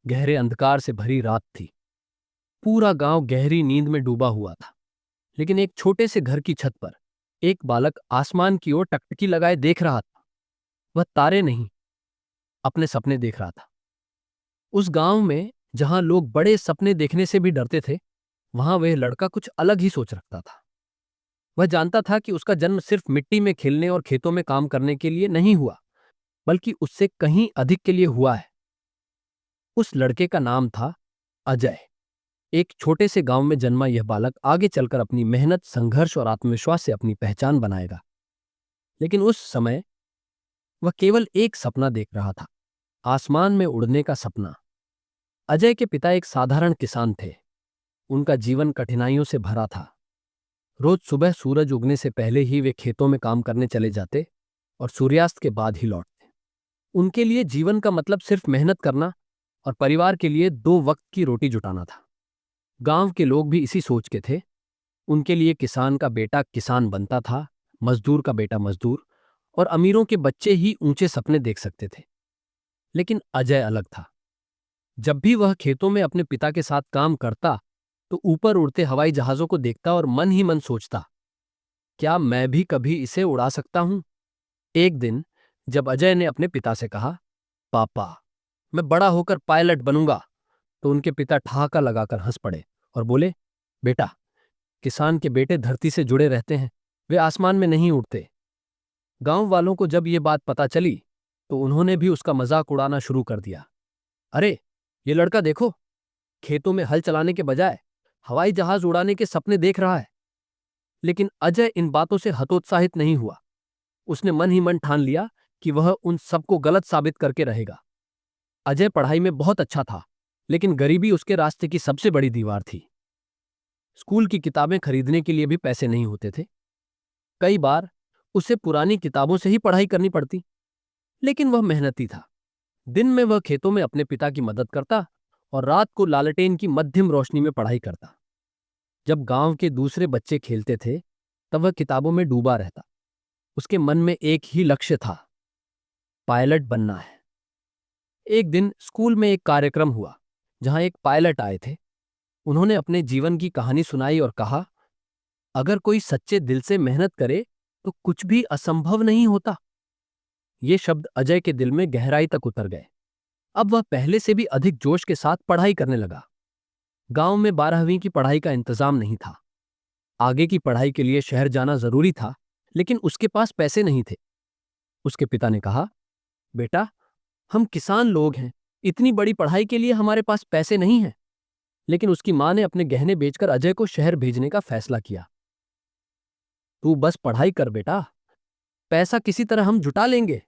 गहरे अंधकार से भरी रात थी। पूरा गांव गहरी नींद में डूबा हुआ था। लेकिन एक छोटे से घर की छत पर एक बालक आसमान की ओर टकटकी लगाए देख रहा था। वह तारे नहीं, अपने सपने देख रहा था। उस गांव में जहां लोग बड़े सपने देखने से भी डरते थे, वहां वह लड़का कुछ अलग ही सोच रखता था। वह जानता था कि उसका जन्म सिर्फ मिट्टी में खेलने और खेतों में काम करने के लिए नहीं हुआ, बल्कि उससे कहीं अधिक के लिए हुआ है। उस लड़के का नाम था अजय। एक छोटे से गांव में जन्मा यह बालक आगे चलकर अपनी मेहनत, संघर्ष और आत्मविश्वास से अपनी पहचान बनाएगा। लेकिन उस समय वह केवल एक सपना देख रहा था, आसमान में उड़ने का सपना। अजय के पिता एक साधारण किसान थे। उनका जीवन कठिनाइयों से भरा था। रोज सुबह सूरज उगने से पहले ही वे खेतों में काम करने चले जाते और सूर्यास्त के बाद ही लौटते। उनके लिए जीवन का मतलब सिर्फ मेहनत करना और परिवार के लिए 2 वक्त की रोटी जुटाना था। गांव के लोग भी इसी सोच के थे। उनके लिए किसान का बेटा किसान बनता था, मजदूर का बेटा मजदूर, और अमीरों के बच्चे ही ऊंचे सपने देख सकते थे। लेकिन अजय अलग था। जब भी वह खेतों में अपने पिता के साथ काम करता, तो ऊपर उड़ते हवाई जहाजों को देखता और मन ही मन सोचता, क्या मैं भी कभी इसे उड़ा सकता हूं? एक दिन जब अजय ने अपने पिता से कहा, पापा, मैं बड़ा होकर पायलट बनूंगा, तो उनके पिता ठहाका लगाकर हंस पड़े और बोले, बेटा, किसान के बेटे धरती से जुड़े रहते हैं, वे आसमान में नहीं उड़ते। गांव वालों को जब ये बात पता चली, तो उन्होंने भी उसका मजाक उड़ाना शुरू कर दिया। अरे, ये लड़का देखो, खेतों में हल चलाने के बजाय हवाई जहाज उड़ाने के सपने देख रहा है। लेकिन अजय इन बातों से हतोत्साहित नहीं हुआ। उसने मन ही मन ठान लिया कि वह उन सबको गलत साबित करके रहेगा। अजय पढ़ाई में बहुत अच्छा था, लेकिन गरीबी उसके रास्ते की सबसे बड़ी दीवार थी। स्कूल की किताबें खरीदने के लिए भी पैसे नहीं होते थे। कई बार उसे पुरानी किताबों से ही पढ़ाई करनी पड़ती। लेकिन वह मेहनती था। दिन में वह खेतों में अपने पिता की मदद करता और रात को लालटेन की मध्यम रोशनी में पढ़ाई करता। जब गांव के दूसरे बच्चे खेलते थे, तब वह किताबों में डूबा रहता। उसके मन में एक ही लक्ष्य था, पायलट बनना है। एक दिन स्कूल में एक कार्यक्रम हुआ, जहां एक पायलट आए थे। उन्होंने अपने जीवन की कहानी सुनाई और कहा, अगर कोई सच्चे दिल से मेहनत करे तो कुछ भी असंभव नहीं होता। ये शब्द अजय के दिल में गहराई तक उतर गए। अब वह पहले से भी अधिक जोश के साथ पढ़ाई करने लगा। गांव में 12वीं की पढ़ाई का इंतजाम नहीं था। आगे की पढ़ाई के लिए शहर जाना जरूरी था, लेकिन उसके पास पैसे नहीं थे। उसके पिता ने कहा, बेटा, हम किसान लोग हैं, इतनी बड़ी पढ़ाई के लिए हमारे पास पैसे नहीं हैं। लेकिन उसकी मां ने अपने गहने बेचकर अजय को शहर भेजने का फैसला किया। तू बस पढ़ाई कर बेटा, पैसा किसी तरह हम जुटा लेंगे,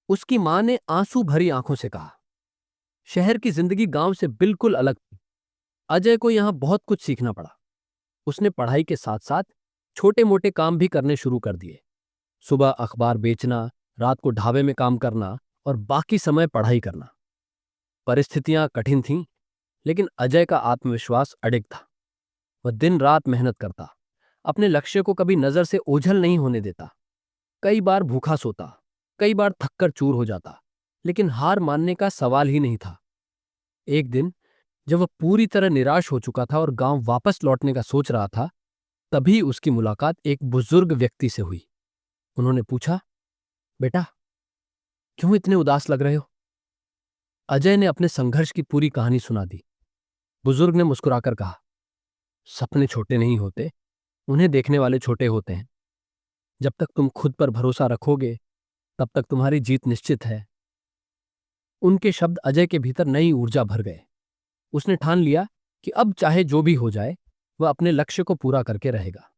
उसकी मां ने आंसू भरी आंखों से कहा। शहर की जिंदगी गांव से बिल्कुल अलग थी। अजय को यहां बहुत कुछ सीखना पड़ा। उसने पढ़ाई के साथ साथ छोटे मोटे काम भी करने शुरू कर दिए। सुबह अखबार बेचना, रात को ढाबे में काम करना और बाकी समय पढ़ाई करना। परिस्थितियां कठिन थीं, लेकिन अजय का आत्मविश्वास अडिग था। वह दिन रात मेहनत करता, अपने लक्ष्य को कभी नजर से ओझल नहीं होने देता। कई बार भूखा सोता, कई बार थककर चूर हो जाता, लेकिन हार मानने का सवाल ही नहीं था। एक दिन जब वह पूरी तरह निराश हो चुका था और गांव वापस लौटने का सोच रहा था, तभी उसकी मुलाकात एक बुजुर्ग व्यक्ति से हुई। उन्होंने पूछा, बेटा, क्यों इतने उदास लग रहे हो? अजय ने अपने संघर्ष की पूरी कहानी सुना दी। बुजुर्ग ने मुस्कुराकर कहा, सपने छोटे नहीं होते, उन्हें देखने वाले छोटे होते हैं। जब तक तुम खुद पर भरोसा रखोगे, तब तक तुम्हारी जीत निश्चित है। उनके शब्द अजय के भीतर नई ऊर्जा भर गए। उसने ठान लिया कि अब चाहे जो भी हो जाए, वह अपने लक्ष्य को पूरा करके रहेगा।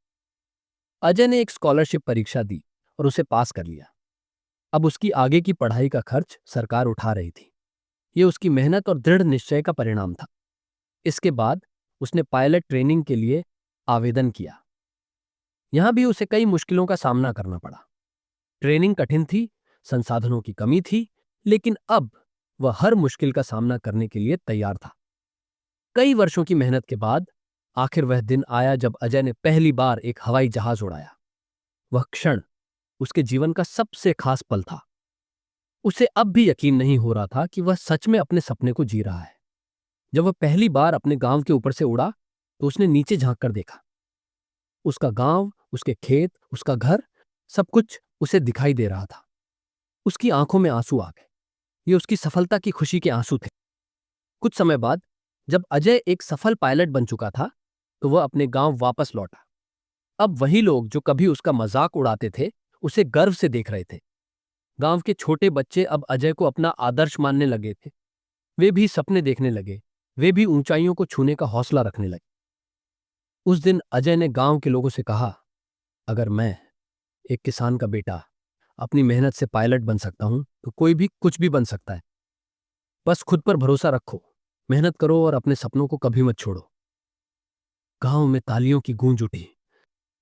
अजय ने एक स्कॉलरशिप परीक्षा दी और उसे पास कर लिया। अब उसकी आगे की पढ़ाई का खर्च सरकार उठा रही थी। यह उसकी मेहनत और दृढ़ निश्चय का परिणाम था। इसके बाद उसने पायलट ट्रेनिंग के लिए आवेदन किया। यहां भी उसे कई मुश्किलों का सामना करना पड़ा। ट्रेनिंग कठिन थी, संसाधनों की कमी थी, लेकिन अब वह हर मुश्किल का सामना करने के लिए तैयार था। कई वर्षों की मेहनत के बाद आखिर वह दिन आया जब अजय ने पहली बार एक हवाई जहाज उड़ाया। वह क्षण उसके जीवन का सबसे खास पल था। उसे अब भी यकीन नहीं हो रहा था कि वह सच में अपने सपने को जी रहा है। जब वह पहली बार अपने गांव के ऊपर से उड़ा तो उसने नीचे झांक कर देखा। उसका गांव, उसके खेत, उसका घर, सब कुछ उसे दिखाई दे रहा था। उसकी आंखों में आंसू आ गए। ये उसकी सफलता की खुशी के आंसू थे। कुछ समय बाद जब अजय एक सफल पायलट बन चुका था तो वह अपने गांव वापस लौटा। अब वही लोग जो कभी उसका मजाक उड़ाते थे उसे गर्व से देख रहे थे। गांव के छोटे बच्चे अब अजय को अपना आदर्श मानने लगे थे। वे भी सपने देखने लगे। वे भी ऊंचाइयों को छूने का हौसला रखने लगे। उस दिन अजय ने गांव के लोगों से कहा, अगर मैं, एक किसान का बेटा, अपनी मेहनत से पायलट बन सकता हूं तो कोई भी कुछ भी बन सकता है। बस खुद पर भरोसा रखो, मेहनत करो और अपने सपनों को कभी मत छोड़ो। गांव में तालियों की गूंज उठी।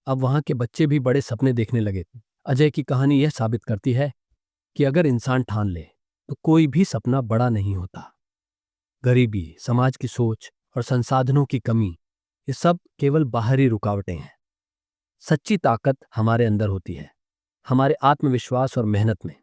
अब वहां के बच्चे भी बड़े सपने देखने लगे थे। अजय की कहानी यह साबित करती है कि अगर इंसान ठान ले तो कोई भी सपना बड़ा नहीं होता। गरीबी, समाज की सोच और संसाधनों की कमी, ये सब केवल बाहरी रुकावटें हैं। सच्ची ताकत हमारे अंदर होती है, हमारे आत्मविश्वास और मेहनत में।